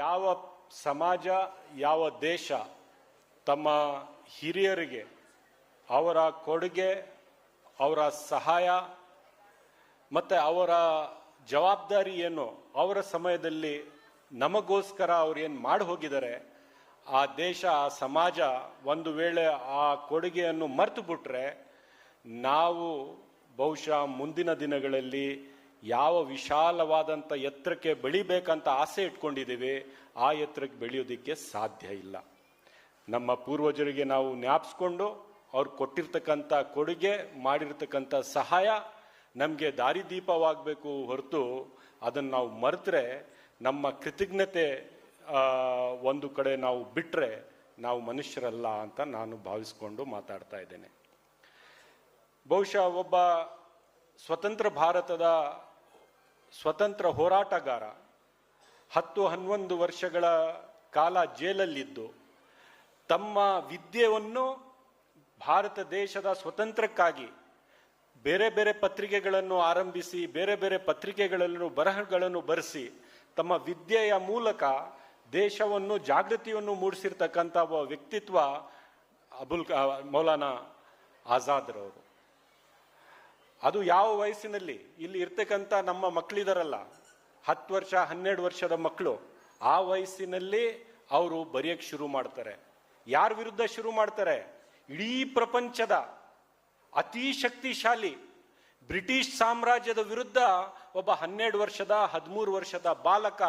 ಯಾವ ಸಮಾಜ ಯಾವ ದೇಶ ತಮ್ಮ ಹಿರಿಯರಿಗೆ ಅವರ ಕೊಡುಗೆ ಅವರ ಸಹಾಯ ಮತ್ತು ಅವರ ಜವಾಬ್ದಾರಿ ಏನು ಅವರ ಸಮಯದಲ್ಲಿ ನಮಗೋಸ್ಕರ ಅವ್ರು ಏನು ಮಾಡಿ ಹೋಗಿದ್ದಾರೆ, ಆ ದೇಶ ಆ ಸಮಾಜ ಒಂದು ವೇಳೆ ಆ ಕೊಡುಗೆಯನ್ನು ಮರೆತು ಬಿಟ್ರೆ ನಾವು ಬಹುಶಃ ಮುಂದಿನ ದಿನಗಳಲ್ಲಿ ಯಾವ ವಿಶಾಲವಾದಂಥ ಎತ್ತರಕ್ಕೆ ಬೆಳಿಬೇಕಂತ ಆಸೆ ಇಟ್ಕೊಂಡಿದ್ದೀವಿ ಆ ಎತ್ತರಕ್ಕೆ ಬೆಳೆಯೋದಕ್ಕೆ ಸಾಧ್ಯ ಇಲ್ಲ. ನಮ್ಮ ಪೂರ್ವಜರಿಗೆ ನಾವು ಜ್ಞಾಪಿಸ್ಕೊಂಡು ಅವ್ರು ಕೊಟ್ಟಿರ್ತಕ್ಕಂಥ ಕೊಡುಗೆ ಮಾಡಿರ್ತಕ್ಕಂಥ ಸಹಾಯ ನಮಗೆ ದಾರಿದೀಪವಾಗಬೇಕು ಹೊರತು ಅದನ್ನು ನಾವು ಮರೆತರೆ ನಮ್ಮ ಕೃತಜ್ಞತೆ ಒಂದು ಕಡೆ ನಾವು ಬಿಟ್ಟರೆ ನಾವು ಮನುಷ್ಯರಲ್ಲ ಅಂತ ನಾನು ಭಾವಿಸ್ಕೊಂಡು ಮಾತಾಡ್ತಾ ಇದ್ದೇನೆ. ಬಹುಶಃ ಒಬ್ಬ ಸ್ವತಂತ್ರ ಭಾರತದ ಸ್ವತಂತ್ರ ಹೋರಾಟಗಾರ 10-11 ವರ್ಷಗಳ ಕಾಲ ಜೈಲಲ್ಲಿದ್ದು ತಮ್ಮ ವಿದ್ಯೆಯನ್ನು ಭಾರತ ದೇಶದ ಸ್ವತಂತ್ರಕ್ಕಾಗಿ ಬೇರೆ ಬೇರೆ ಪತ್ರಿಕೆಗಳನ್ನು ಆರಂಭಿಸಿ ಬೇರೆ ಬೇರೆ ಪತ್ರಿಕೆಗಳನ್ನು ಬರಹಗಳನ್ನು ಬರೆಸಿ ತಮ್ಮ ವಿದ್ಯೆಯ ಮೂಲಕ ದೇಶವನ್ನು ಜಾಗೃತಿಯನ್ನು ಮೂಡಿಸಿರ್ತಕ್ಕಂಥ ಒಬ್ಬ ವ್ಯಕ್ತಿತ್ವ ಮೌಲಾನಾ ಆಜಾದ್ರವರು. ಅದು ಯಾವ ವಯಸ್ಸಿನಲ್ಲಿ ಇಲ್ಲಿ ಇರ್ತಕ್ಕಂಥ ನಮ್ಮ ಮಕ್ಕಳಿದಾರಲ್ಲ 10 ವರ್ಷ 12 ವರ್ಷದ ಮಕ್ಕಳು, ಆ ವಯಸ್ಸಿನಲ್ಲಿ ಅವರು ಬರೆಯಕ್ಕೆ ಶುರು ಮಾಡ್ತಾರೆ. ಯಾರ ವಿರುದ್ಧ ಶುರು ಮಾಡ್ತಾರೆ? ಇಡೀ ಪ್ರಪಂಚದ ಅತಿ ಶಕ್ತಿಶಾಲಿ ಬ್ರಿಟಿಷ್ ಸಾಮ್ರಾಜ್ಯದ ವಿರುದ್ಧ ಒಬ್ಬ 12 ವರ್ಷದ 13 ವರ್ಷದ ಬಾಲಕ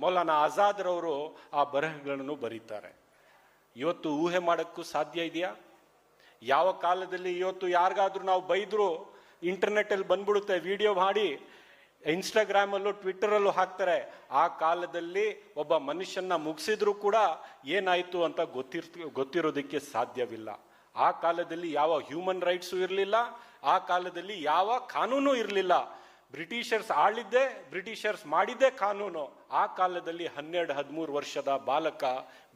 ಮೌಲಾನಾ ಆಜಾದ್ರವರು ಆ ಬರಹಗಳನ್ನು ಬರೀತಾರೆ. ಇವತ್ತು ಊಹೆ ಮಾಡೋಕ್ಕೂ ಸಾಧ್ಯ ಇದೆಯಾ? ಯಾವ ಕಾಲದಲ್ಲಿ ಇವತ್ತು ಯಾರಿಗಾದ್ರೂ ನಾವು ಬೈದ್ರು ಇಂಟರ್ನೆಟ್ಟಲ್ಲಿ ಬಂದ್ಬಿಡುತ್ತೆ, ವಿಡಿಯೋ ಮಾಡಿ ಇನ್ಸ್ಟಾಗ್ರಾಮಲ್ಲೂ ಟ್ವಿಟ್ಟರಲ್ಲೂ ಹಾಕ್ತಾರೆ. ಆ ಕಾಲದಲ್ಲಿ ಒಬ್ಬ ಮನುಷ್ಯನ ಮುಗಿಸಿದ್ರು ಕೂಡ ಏನಾಯಿತು ಅಂತ ಗೊತ್ತಿರೋದಕ್ಕೆ ಸಾಧ್ಯವಿಲ್ಲ. ಆ ಕಾಲದಲ್ಲಿ ಯಾವ ಹ್ಯೂಮನ್ ರೈಟ್ಸು ಇರಲಿಲ್ಲ, ಆ ಕಾಲದಲ್ಲಿ ಯಾವ ಕಾನೂನು ಇರಲಿಲ್ಲ. ಬ್ರಿಟಿಷರ್ಸ್ ಆಳಿದ್ದೇ, ಬ್ರಿಟಿಷರ್ಸ್ ಮಾಡಿದ್ದೇ ಕಾನೂನು. ಆ ಕಾಲದಲ್ಲಿ 12-13 ವರ್ಷದ ಬಾಲಕ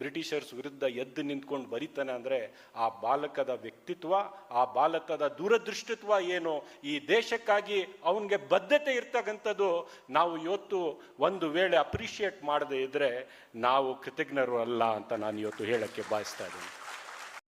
ಬ್ರಿಟಿಷರ್ಸ್ ವಿರುದ್ಧ ಎದ್ದು ನಿಂತ್ಕೊಂಡು ಬರೀತಾನೆ ಅಂದರೆ ಆ ಬಾಲಕದ ವ್ಯಕ್ತಿತ್ವ, ಆ ಬಾಲಕದ ದೂರದೃಷ್ಟಿತ್ವ ಏನು, ಈ ದೇಶಕ್ಕಾಗಿ ಅವನಿಗೆ ಬದ್ಧತೆ ಇರ್ತಕ್ಕಂಥದ್ದು ನಾವು ಇವತ್ತು ಒಂದು ವೇಳೆ ಅಪ್ರಿಷಿಯೇಟ್ ಮಾಡದೇ ಇದ್ರೆ ನಾವು ಕೃತಜ್ಞರು ಅಲ್ಲ ಅಂತ ನಾನು ಇವತ್ತು ಹೇಳಕ್ಕೆ ಬಯಸ್ತಾ ಇದ್ದೀನಿ.